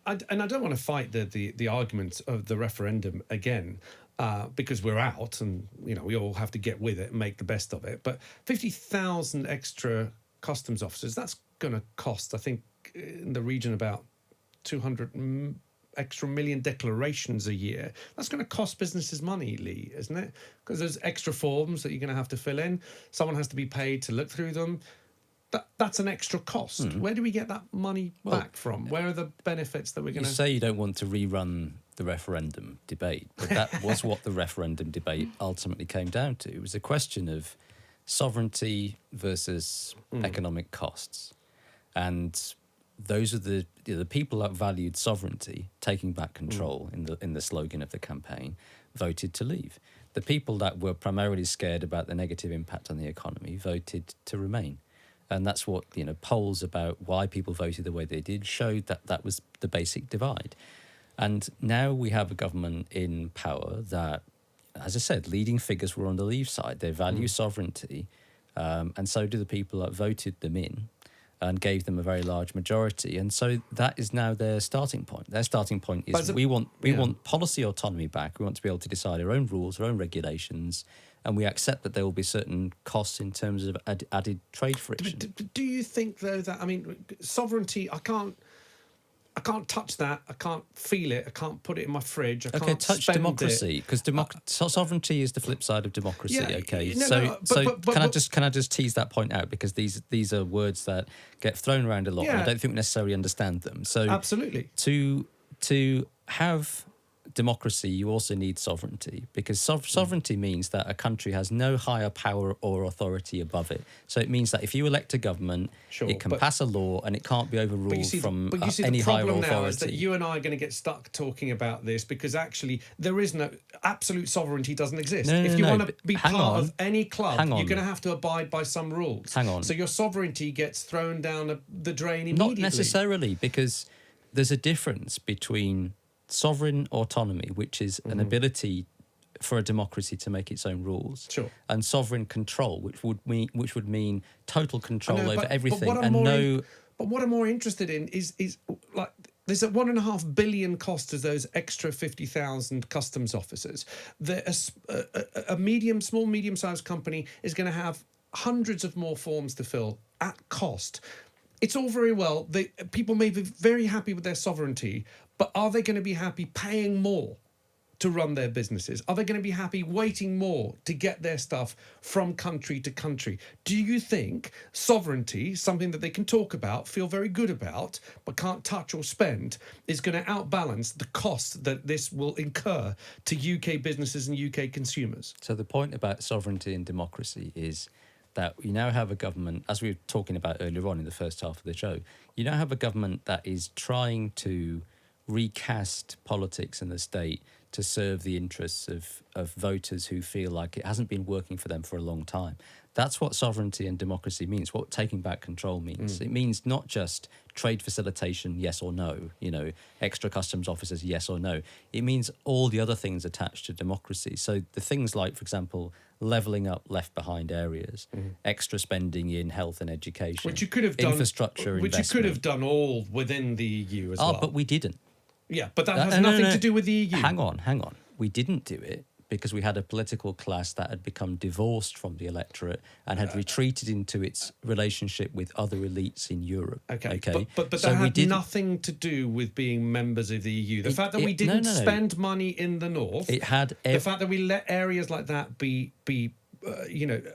and I don't want to fight the argument of the referendum again, because we're out, and we all have to get with it and make the best of it. But 50,000 extra customs officers, that's going to cost, I think, in the region about 200 extra million declarations a year. That's going to cost businesses money, Lee, isn't it? Because there's extra forms that you're going to have to fill in. Someone has to be paid to look through them. That's an extra cost. Where do we get that money back from? Where are the benefits that we're going to... You say you don't want to rerun the referendum debate, but that was what the referendum debate ultimately came down to. It was a question of sovereignty versus economic costs. And those are the people that valued sovereignty, taking back control in the slogan of the campaign, voted to leave. The people that were primarily scared about the negative impact on the economy voted to remain. And that's what, polls about why people voted the way they did showed that was the basic divide. And now we have a government in power that, as I said, leading figures were on the Leave side. They value sovereignty, and so do the people that voted them in and gave them a very large majority. And so that is now their starting point. Their starting point is we want policy autonomy back. We want to be able to decide our own rules, our own regulations, and we accept that there will be certain costs in terms of added trade friction. Do you think, though, that, sovereignty, I can't touch that, I can't feel it, I can't put it in my fridge, I can't touch spend democracy, because sovereignty is the flip side of democracy. Can I just tease that point out, because these are words that get thrown around a lot, and I don't think we necessarily understand them. So absolutely, to have democracy, you also need sovereignty, because sovereignty means that a country has no higher power or authority above it. So it means that if you elect a government, it can pass a law and it can't be overruled from any higher authority. The problem now is that you and I are going to get stuck talking about this, because actually there is no absolute sovereignty, doesn't exist. If you want to be part of any club, you're going to have to abide by some rules. Hang on. So your sovereignty gets thrown down the drain immediately. Not necessarily, because there's a difference between sovereign autonomy, which is an ability for a democracy to make its own rules, and sovereign control, which would mean total control over everything. But what I'm more interested in is like, there's a $1.5 billion cost to those extra 50,000 customs officers. A small, medium-sized company is going to have hundreds of more forms to fill at cost. It's all very well. People may be very happy with their sovereignty, but are they going to be happy paying more to run their businesses? Are they going to be happy waiting more to get their stuff from country to country? Do you think sovereignty, something that they can talk about, feel very good about, but can't touch or spend, is going to outbalance the cost that this will incur to UK businesses and UK consumers? So the point about sovereignty and democracy is that you now have a government, as we were talking about earlier on in the first half of the show, you now have a government that is trying to recast politics in the state to serve the interests of voters who feel like it hasn't been working for them for a long time. That's what sovereignty and democracy means, what taking back control means. It means not just trade facilitation, yes or no, extra customs officers, yes or no. It means all the other things attached to democracy. So the things like, for example, levelling up left behind areas, extra spending in health and education, which you could have done, infrastructure investment. Which you could have done all within the EU as well. But we didn't. Yeah, but that has nothing to do with the EU. Hang on. We didn't do it because we had a political class that had become divorced from the electorate and had retreated into its relationship with other elites in Europe. Okay. But that had nothing to do with being members of the EU. The fact that we didn't spend money in the north, the fact that we let areas like that be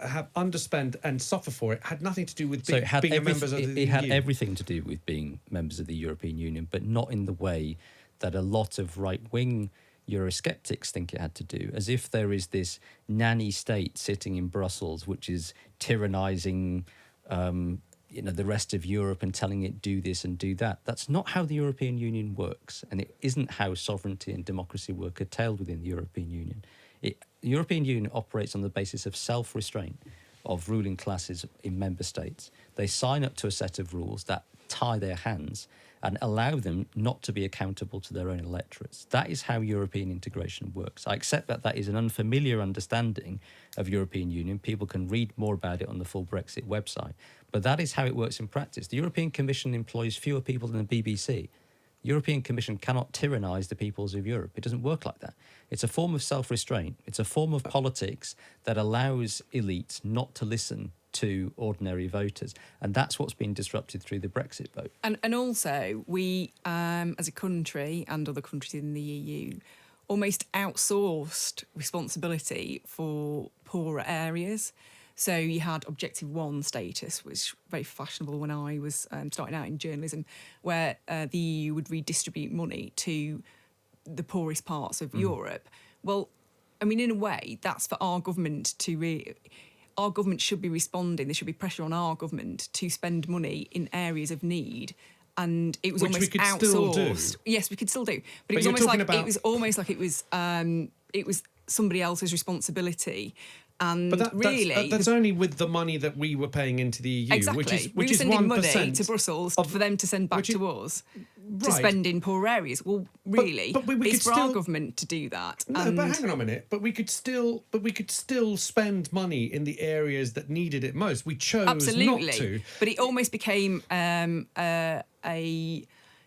have underspend and suffer for it, had nothing to do with being members of the EU. It had everything to do with being members of the European Union, but not in the way that a lot of right-wing Eurosceptics think it had to do, as if there is this nanny state sitting in Brussels which is tyrannising the rest of Europe and telling it do this and do that. That's not how the European Union works, and it isn't how sovereignty and democracy were curtailed within the European Union. The European Union operates on the basis of self-restraint of ruling classes in member states. They sign up to a set of rules that tie their hands and allow them not to be accountable to their own electorates. That is how European integration works. I accept that that is an unfamiliar understanding of European Union. People can read more about it on the full Brexit website. But that is how it works in practice. The European Commission employs fewer people than the BBC. European Commission cannot tyrannise the peoples of Europe. It doesn't work like that. It's a form of self-restraint. It's a form of politics that allows elites not to listen to ordinary voters. And that's what's been disrupted through the Brexit vote. And also, we, as a country and other countries in the EU, almost outsourced responsibility for poorer areas. So you had Objective 1 status, which was very fashionable when I was starting out in journalism, where the EU would redistribute money to the poorest parts of Europe. Well, I mean, in a way, that's for our government to our government should be responding. There should be pressure on our government to spend money in areas of need. And it was Which almost we could outsourced. still do. Yes, we could still do, but But it was you're almost like it was somebody else's responsibility. And But that's only with the money that we were paying into the EU, exactly. which we is were sending 1% money to Brussels for them to send back to us to right. spend in poor areas. Well, really, but we it's could for our still- government to do that. No, and but hang on a minute. But we could still spend money in the areas that needed it most. We chose absolutely, not to. but it almost became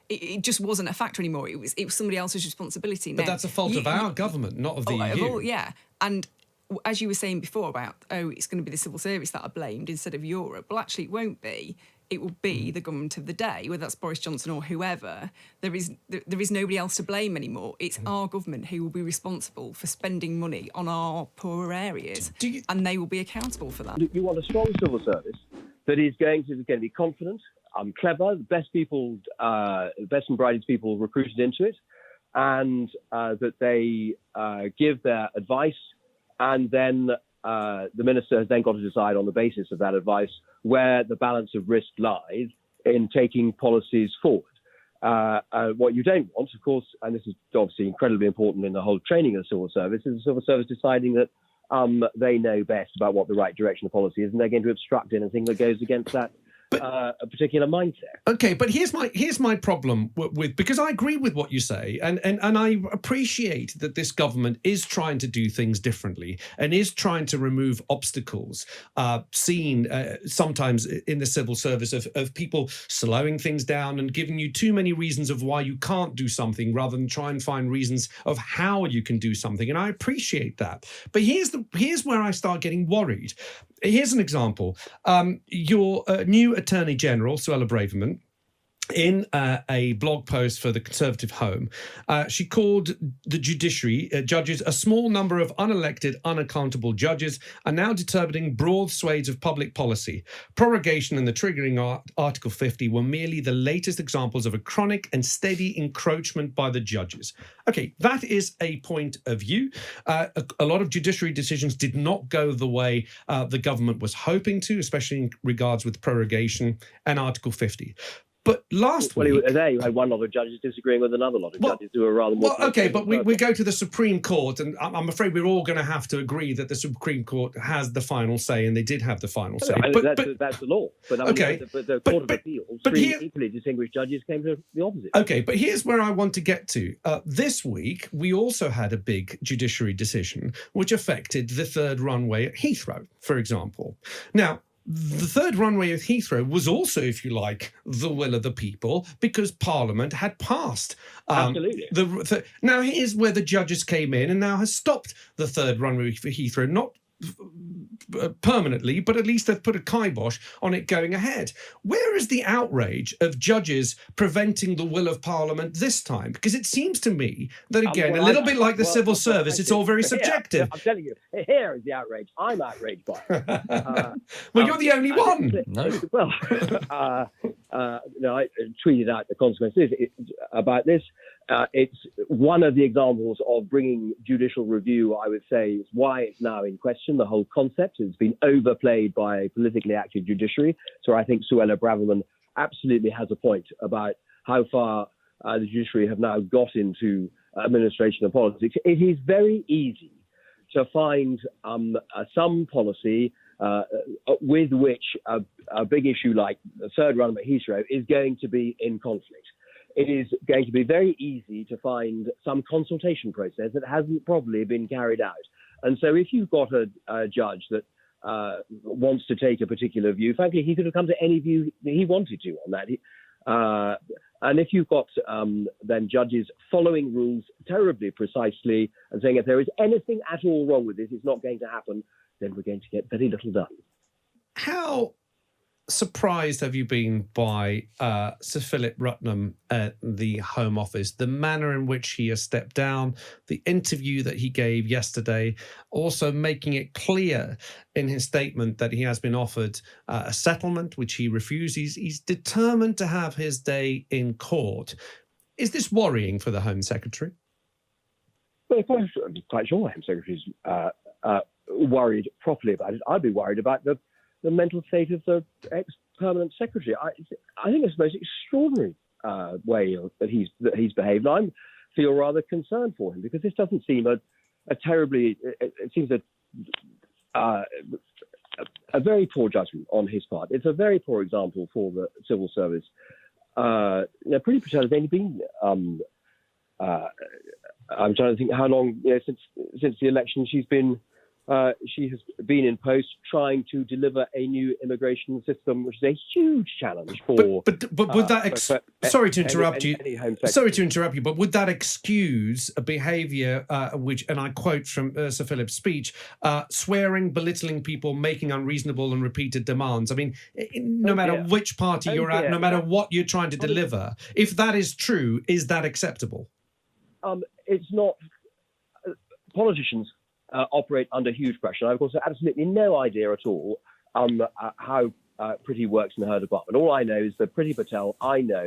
it just wasn't a factor anymore. It was somebody else's responsibility. But Now, that's a fault of our government, not of the EU. Yeah, and as you were saying before about, it's going to be the civil service that are blamed instead of Europe. Well, actually, it won't be. It will be the government of the day, whether that's Boris Johnson or whoever. There is nobody else to blame anymore. It's our government who will be responsible for spending money on our poorer areas, and they will be accountable for that. You want a strong civil service that is going to be confident, clever, the best and brightest people recruited into it, and that they give their advice, and then the minister has then got to decide on the basis of that advice where the balance of risk lies in taking policies forward. What you don't want, of course, and this is obviously incredibly important in the whole training of the civil service, is the civil service deciding that they know best about what the right direction of policy is, and they're going to obstruct anything that goes against that a particular mindset. Okay, but here's my problem with, because I agree with what you say, and I appreciate that this government is trying to do things differently and is trying to remove obstacles seen sometimes in the civil service of people slowing things down and giving you too many reasons of why you can't do something rather than try and find reasons of how you can do something. And I appreciate that. But here's where I start getting worried. Here's an example. Your new Attorney General, Suella Braverman, in a blog post for the Conservative Home, she called the judiciary judges a small number of unelected, unaccountable judges are now determining broad swathes of public policy. Prorogation and the triggering Article 50 were merely the latest examples of a chronic and steady encroachment by the judges. Okay, that is a point of view. A lot of judiciary decisions did not go the way the government was hoping to, especially in regards with prorogation and Article 50. But last week... There you had one lot of judges disagreeing with another lot of judges who are rather more... Well, okay, but we go to the Supreme Court, and I'm afraid we're all going to have to agree that the Supreme Court has the final say, and they did have the final say. That's the law. But I mean, the Court of Appeals, three equally distinguished judges came to the opposite. Okay, but here's where I want to get to. This week, we also had a big judiciary decision which affected the third runway at Heathrow, for example. Now, the third runway at Heathrow was also, if you like, the will of the people because Parliament had passed. Absolutely. Now, here's where the judges came in and now has stopped the third runway for Heathrow, not permanently, but at least they've put a kibosh on it going ahead. Where is the outrage of judges preventing the will of Parliament this time? Because it seems to me that, again, a little bit like the civil service, it's all very subjective. I'm telling you, here is the outrage. I'm outraged by it. Well, you're the only one. No. Well, I tweeted out the consequences about this. It's one of the examples of bringing judicial review, I would say, is why it's now in question. The whole concept has been overplayed by a politically active judiciary. So I think Suella Braverman absolutely has a point about how far the judiciary have now got into administration of politics. It is very easy to find some policy with which a big issue like the third run at Heathrow is going to be in conflict. It is going to be very easy to find some consultation process that hasn't probably been carried out. And so if you've got a judge that wants to take a particular view, frankly, he could have come to any view that he wanted to on that. And if you've got then judges following rules terribly precisely and saying if there is anything at all wrong with this, it's not going to happen, then we're going to get very little done. How surprised have you been by Sir Philip Rutnam at the Home Office, the manner in which he has stepped down, the interview that he gave yesterday, also making it clear in his statement that he has been offered a settlement, which he refuses. He's determined to have his day in court. Is this worrying for the Home Secretary? Well, I'm quite sure the Home Secretary's worried properly about it. I'd be worried about the mental state of the ex-permanent secretary. I think it's the most extraordinary way that he's behaved. And I feel rather concerned for him because this doesn't seem a terribly. It seems a very poor judgment on his part. It's a very poor example for the civil service. Pretty Patel has only been. I'm trying to think how long since the election she has been in post trying to deliver a new immigration system, which is a huge challenge for. But would that? Sorry to interrupt you. Sorry to interrupt you. But would that excuse a behaviour which, and I quote from Sir Philip's speech, swearing, belittling people, making unreasonable and repeated demands? I mean, no matter which party you're at, no matter what you're trying to deliver, if that is true, is that acceptable? It's not. Politicians operate under huge pressure. I, of course, have absolutely no idea at all how Priti works in her department. All I know is that Priti Patel, I know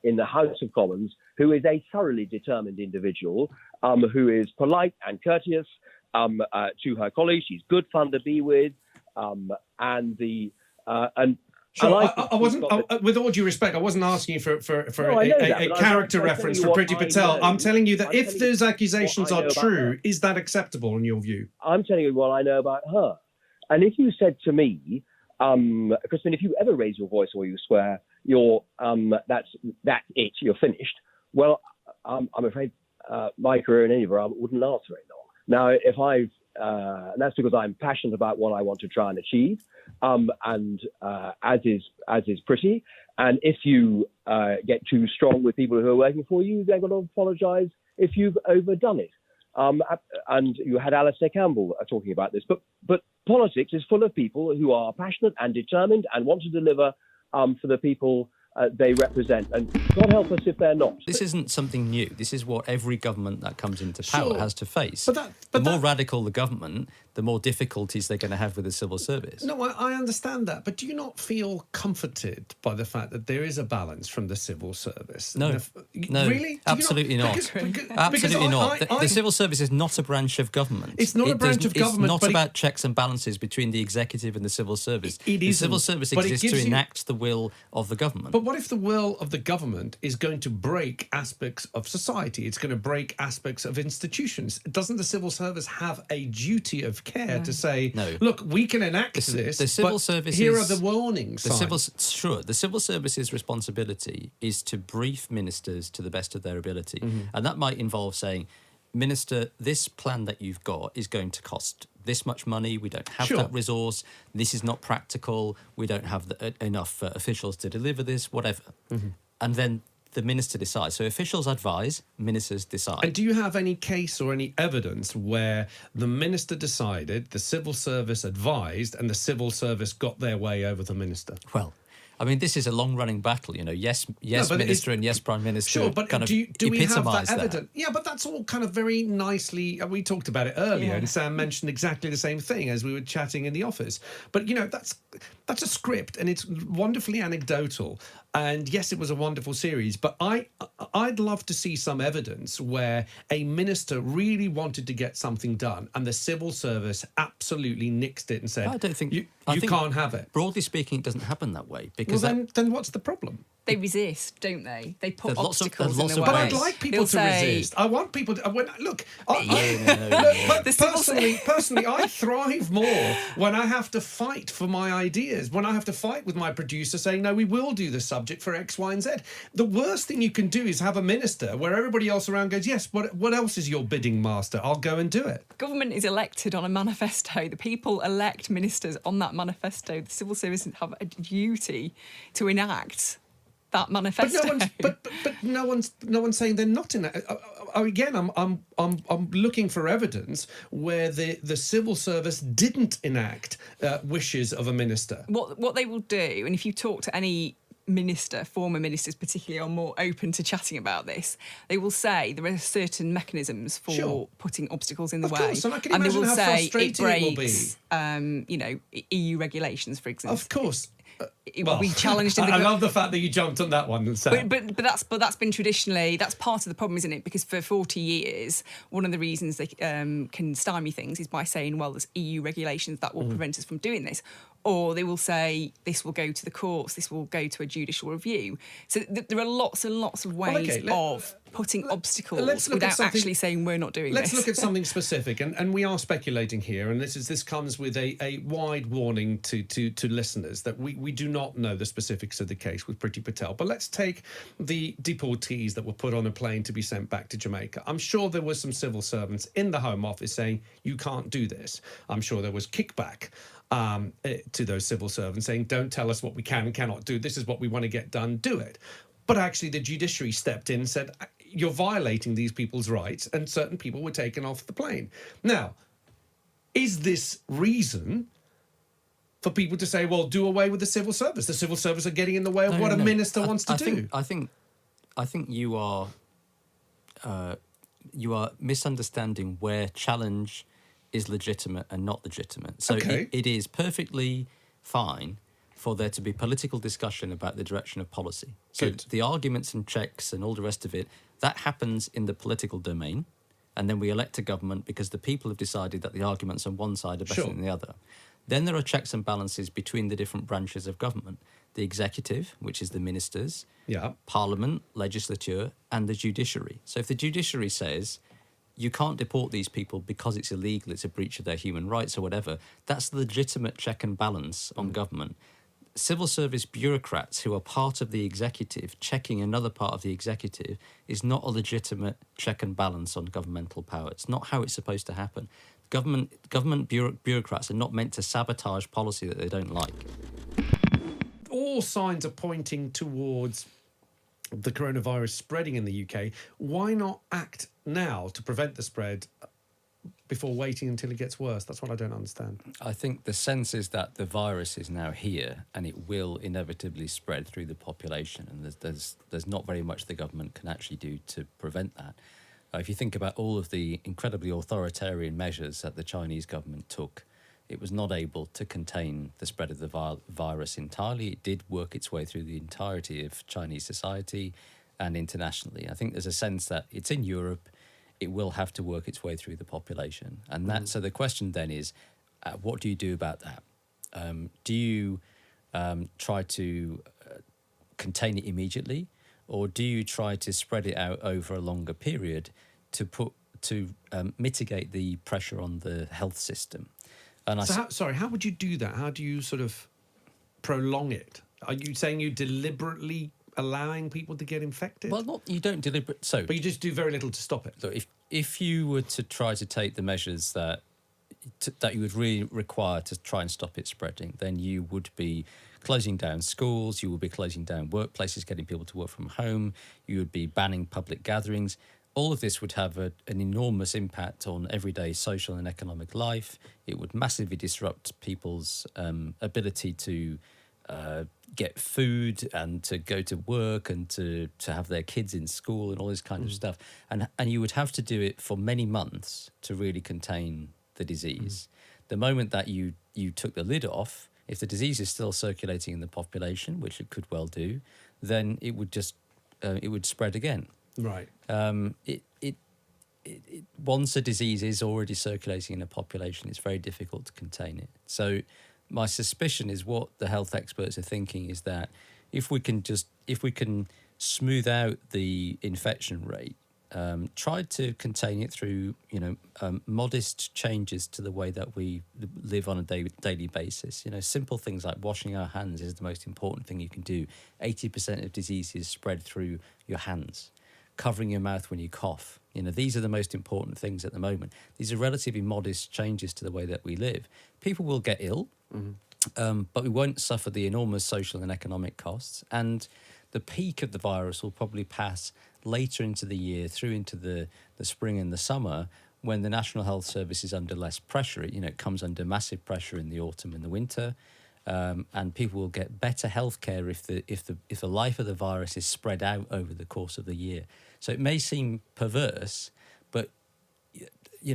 in the House of Commons, who is a thoroughly determined individual, who is polite and courteous to her colleagues. She's good fun to be with, Sure, I wasn't. With all due respect, I wasn't asking you for a character reference for Priti Patel. I'm telling you that if those accusations are true, is that acceptable in your view? I'm telling you what I know about her. And if you said to me, Crispin, if you ever raise your voice or you swear, that's it. You're finished. Well, I'm afraid my career in any event wouldn't last very long. Now, and that's because I'm passionate about what I want to try and achieve, and as is Priti. And if you get too strong with people who are working for you, they're going to apologise if you've overdone it. And you had Alistair Campbell talking about this. But politics is full of people who are passionate and determined and want to deliver for the people they represent. And God help us if they're not. This isn't something new. This is what every government that comes into power has to face. But the more radical the government, the more difficulties they're going to have with the civil service. No, I understand that. But do you not feel comforted by the fact that there is a balance from the civil service? No. Really? Absolutely not. Absolutely not. The civil service is not a branch of government. It's not a branch of government. It's not about checks and balances between the executive and the civil service. The civil service exists to enact the will of the government. But what if the will of the government is going to break aspects of society? It's going to break aspects of institutions. Doesn't the civil service have a duty of care to say, look, we can enact this, the civil but service here are the warnings. The civil service's responsibility is to brief ministers to the best of their ability. And that might involve saying, Minister, this plan that you've got is going to cost this much money. We don't have that resource. This is not practical. We don't have enough officials to deliver this, whatever. And then the minister decides. So officials advise, ministers decide. And do you have any case or any evidence where the minister decided, the civil service advised, and the civil service got their way over the minister? Well, I mean, this is a long-running battle, yes, minister and yes, prime minister. Sure, but kind of do we have that evidence? That. Yeah, but that's all kind of very nicely. We talked about it earlier, and Sam mentioned exactly the same thing as we were chatting in the office. But that's a script, and it's wonderfully anecdotal. And yes, it was a wonderful series, but I'd love to see some evidence where a minister really wanted to get something done, and the civil service absolutely nixed it and said, I don't think you can't have it. Broadly speaking, it doesn't happen that way. Because then what's the problem? They resist, don't they? They put obstacles there's in the way. But I'd like people to resist. I want people to. Personally, I thrive more when I have to fight for my ideas. When I have to fight with my producer saying, "No, we will do the subject for X, Y, and Z." The worst thing you can do is have a minister where everybody else around goes, "Yes, what else is your bidding master? I'll go and do it." Government is elected on a manifesto. The people elect ministers on that manifesto. The civil service have a duty to enact that manifesto. But no one's saying they're not in that. Again, I'm looking for evidence where the civil service didn't enact wishes of a minister. What they will do, and if you talk to any minister, former ministers particularly, are more open to chatting about this, they will say there are certain mechanisms for putting obstacles in the Of way. course, and I can they imagine will how say it frustrating it will breaks, EU regulations, for example. Of course. It will be challenged in the I love the fact that you jumped on that one, Sam. but that's been traditionally, that's part of the problem, isn't it? Because for 40 years, one of the reasons they can stymie things is by saying, well, there's EU regulations that will prevent us from doing this. Or they will say this will go to the courts, this will go to a judicial review. So there are lots and lots of ways of putting obstacles without actually saying we're not doing Let's this. look at something specific, and we are speculating here, and this comes with a wide warning to listeners that we do not know the specifics of the case with Priti Patel. But let's take the deportees that were put on a plane to be sent back to Jamaica. I'm sure there was some civil servants in the Home Office saying, you can't do this. I'm sure there was kickback to those civil servants saying, don't tell us what we can and cannot do. This is what we want to get done. Do it. But actually, the judiciary stepped in and said, you're violating these people's rights, and certain people were taken off the plane. Now, is this reason for people to say, well, do away with the civil service? The civil service are getting in the way of what a minister wants to do. I think you are misunderstanding where challenge is legitimate and not legitimate. So it is perfectly fine for there to be political discussion about the direction of policy. So the arguments and checks and all the rest of it, that happens in the political domain. And then we elect a government because the people have decided that the arguments on one side are better than the other. Then there are checks and balances between the different branches of government. The executive, which is the ministers, parliament, legislature, and the judiciary. So if the judiciary says, you can't deport these people because it's illegal, it's a breach of their human rights or whatever, that's the legitimate check and balance on government. Civil service bureaucrats who are part of the executive checking another part of the executive is not a legitimate check and balance on governmental power. It's not how it's supposed to happen. Government bureaucrats are not meant to sabotage policy that they don't like. All signs are pointing towards the coronavirus spreading in the UK. Why not act now to prevent the spread before waiting until it gets worse? That's what I don't understand. I think the sense is that the virus is now here and it will inevitably spread through the population, and there's not very much the government can actually do to prevent that. If you think about all of the incredibly authoritarian measures that the Chinese government took, it was not able to contain the spread of the virus entirely. It did work its way through the entirety of Chinese society and internationally. I think there's a sense that it's in Europe, it will have to work its way through the population. And so the question then is, what do you do about that? Do you try to contain it immediately, or do you try to spread it out over a longer period to mitigate the pressure on the health system? And how would you do that? How do you sort of prolong it? Are you saying you deliberately allowing people to get infected? Well, you don't deliberate. But you just do very little to stop it. So if you were to try to take the measures that you would really require to try and stop it spreading, then you would be closing down schools, you would be closing down workplaces, getting people to work from home, you would be banning public gatherings. All of this would have an enormous impact on everyday social and economic life. It would massively disrupt people's ability to get food and to go to work and to have their kids in school and all this kind of stuff. And you would have to do it for many months to really contain the disease. The moment that you took the lid off, if the disease is still circulating in the population, which it could well do, then it would just it would spread again. Right. Once a disease is already circulating in a population, it's very difficult to contain it. So my suspicion is what the health experts are thinking is that if we can smooth out the infection rate, try to contain it through modest changes to the way that we live on a daily basis. Simple things like washing our hands is the most important thing you can do. 80% of disease is spread through your hands. Covering your mouth when you cough. These are the most important things at the moment. These are relatively modest changes to the way that we live. People will get ill, but we won't suffer the enormous social and economic costs. And the peak of the virus will probably pass later into the year, through into the spring and the summer, when the National Health Service is under less pressure. It comes under massive pressure in the autumn and the winter, and people will get better healthcare if the life of the virus is spread out over the course of the year. So it may seem perverse, but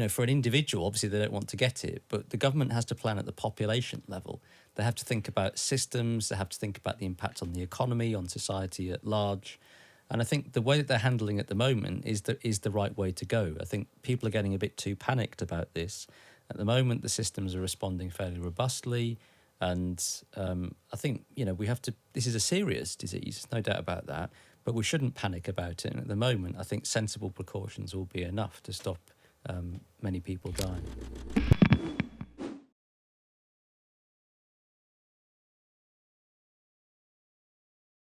for an individual, obviously they don't want to get it, but the government has to plan at the population level. They have to think about systems, they have to think about the impact on the economy, on society at large. And I think the way that they're handling at the moment is the right way to go. I think people are getting a bit too panicked about this. At the moment, the systems are responding fairly robustly. And I think, we have to, this is a serious disease, no doubt about that, but we shouldn't panic about it. And at the moment, I think sensible precautions will be enough to stop many people dying.